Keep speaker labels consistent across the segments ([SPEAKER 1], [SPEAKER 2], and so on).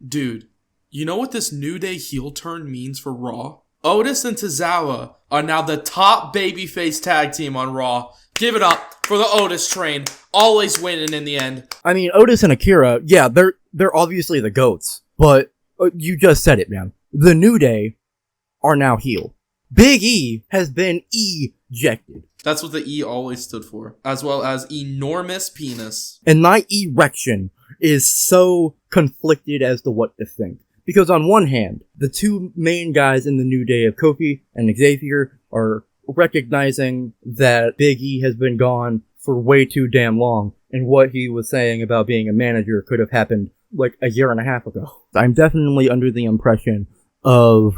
[SPEAKER 1] Dude, you know what this New Day heel turn means for Raw? Otis and Tozawa are now the top babyface tag team on Raw. Give it up for the Otis train. Always winning in the end.
[SPEAKER 2] I mean, Otis and Akira, yeah, they're obviously the GOATs. But you just said it, man. The New Day are now heel. Big E has been ejected.
[SPEAKER 1] That's what the E always stood for. As well as enormous penis.
[SPEAKER 2] And my erection is so conflicted as to what to think. Because on one hand, the two main guys in the New Day of Kofi and Xavier are recognizing that Big E has been gone for way too damn long, and what he was saying about being a manager could have happened like a year and a half ago. I'm definitely under the impression of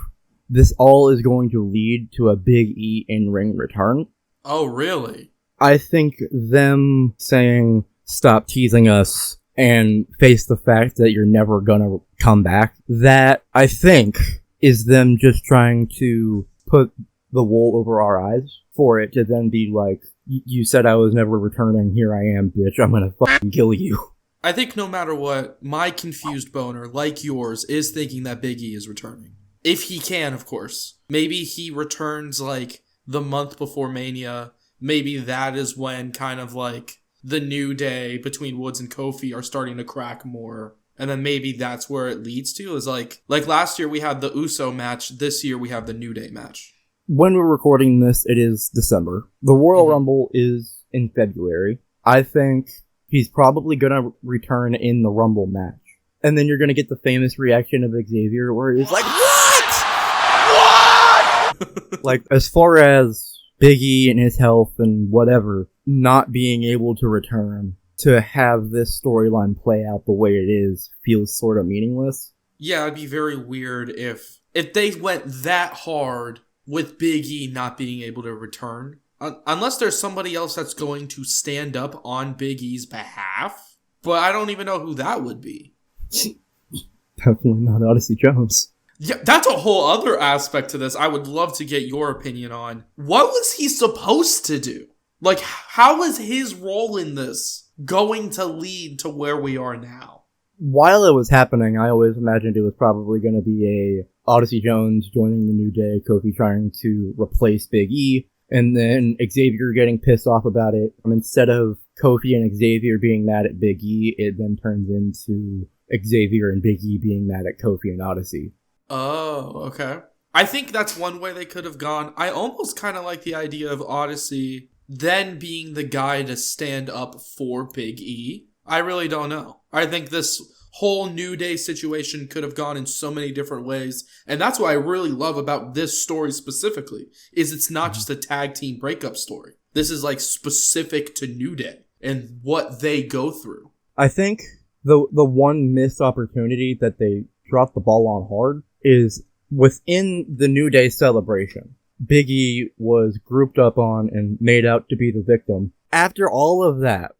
[SPEAKER 2] this all is going to lead to a Big E in-ring return.
[SPEAKER 1] Oh, really?
[SPEAKER 2] I think them saying, stop teasing us and face the fact that you're never gonna come back, that, I think, is them just trying to put the wool over our eyes for it to then be like, you said I was never returning, here I am, bitch, I'm gonna fucking kill you.
[SPEAKER 1] I think no matter what, my confused boner, like yours, is thinking that Big E is returning. If he can, of course. Maybe he returns, like, the month before Mania. Maybe that is when kind of, like, the New Day between Woods and Kofi are starting to crack more. And then maybe that's where it leads to, is like last year we had the Uso match, this year we have the New Day match.
[SPEAKER 2] When we're recording this, it is December. The Royal Rumble is in February. I think he's probably gonna return in the Rumble match. And then you're gonna get the famous reaction of Xavier where he's like, What? Like, as far as Big E and his health and whatever, not being able to return, to have this storyline play out the way it is feels sort of meaningless.
[SPEAKER 1] Yeah, it'd be very weird if they went that hard with Big E not being able to return. Unless there's somebody else that's going to stand up on Big E's behalf. But I don't even know who that would be.
[SPEAKER 2] Definitely not Odyssey Jones.
[SPEAKER 1] Yeah, that's a whole other aspect to this I would love to get your opinion on. What was he supposed to do? Like, how is his role in this going to lead to where we are now?
[SPEAKER 2] While it was happening, I always imagined it was probably going to be a Odyssey Jones joining the New Day, Kofi trying to replace Big E, and then Xavier getting pissed off about it. Instead of Kofi and Xavier being mad at Big E, it then turns into Xavier and Big E being mad at Kofi and Odyssey.
[SPEAKER 1] Oh, okay. I think that's one way they could have gone. I almost kind of like the idea of Odyssey then being the guy to stand up for Big E. I really don't know. I think this whole New Day situation could have gone in so many different ways. And that's what I really love about this story specifically, is it's not just a tag team breakup story. This is like specific to New Day and what they go through.
[SPEAKER 2] I think the one missed opportunity that they dropped the ball on hard is within the New Day celebration. Big E was grouped up on and made out to be the victim. After all of that,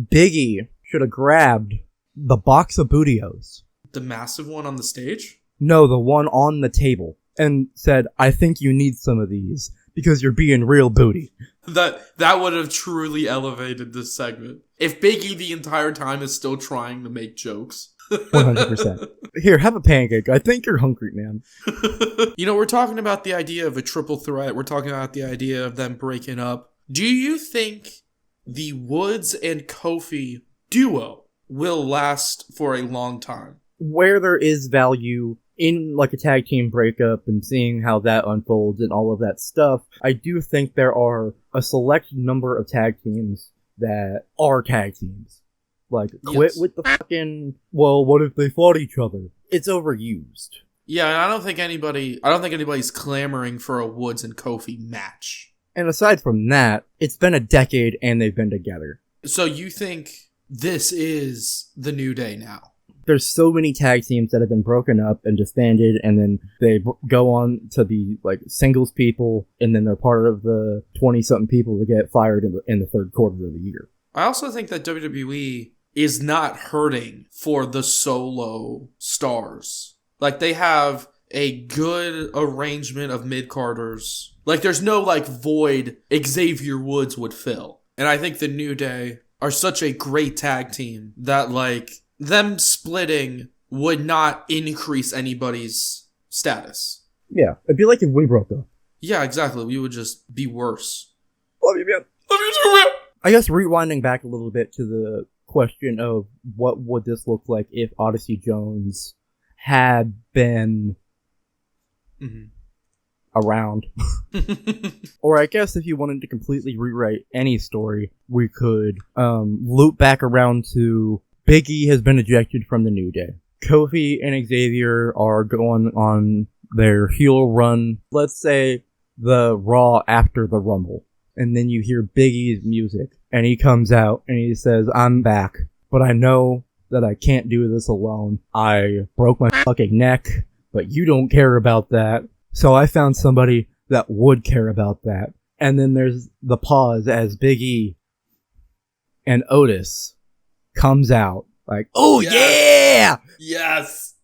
[SPEAKER 2] Big E should have grabbed the box of Bootios.
[SPEAKER 1] The massive one on the stage?
[SPEAKER 2] No, the one on the table. And said, I think you need some of these because you're being real booty.
[SPEAKER 1] That would have truly elevated this segment. If Big E the entire time is still trying to make jokes.
[SPEAKER 2] 100%. Here, have a pancake. I think you're hungry, man.
[SPEAKER 1] You know, we're talking about the idea of a triple threat. We're talking about the idea of them breaking up. Do you think the Woods and Kofi duo will last for a long time?
[SPEAKER 2] Where there is value in like a tag team breakup and seeing how that unfolds and all of that stuff, I do think there are a select number of tag teams that are tag teams. Like, quit with the fucking, well, what if they fought each other? It's overused.
[SPEAKER 1] Yeah, and I don't think anybody's clamoring for a Woods and Kofi match.
[SPEAKER 2] And aside from that, it's been a decade and they've been together.
[SPEAKER 1] So you think this is the New Day now?
[SPEAKER 2] There's so many tag teams that have been broken up and disbanded, and then they go on to be like singles people, and then they're part of the 20-something people that get fired in the third quarter of the year.
[SPEAKER 1] I also think that WWE is not hurting for the solo stars. Like, they have a good arrangement of mid-carders. Like, there's no, like, void Xavier Woods would fill. And I think the New Day are such a great tag team that, like, them splitting would not increase anybody's status.
[SPEAKER 2] Yeah, it'd be like if we broke up.
[SPEAKER 1] Yeah, exactly. We would just be worse.
[SPEAKER 2] Love you, man.
[SPEAKER 1] Love you too, man.
[SPEAKER 2] I guess rewinding back a little bit to the question of what would this look like if Odyssey Jones had been around. Or I guess if you wanted to completely rewrite any story, we could loop back around to Big E has been ejected from the New Day. Kofi and Xavier are going on their heel run, let's say the Raw after the Rumble. And then you hear Big E's music, and he comes out and he says, I'm back, but I know that I can't do this alone. I broke my fucking neck, but you don't care about that. So I found somebody that would care about that. And then there's the pause as Big E and Otis comes out like, oh yeah!
[SPEAKER 1] Yes!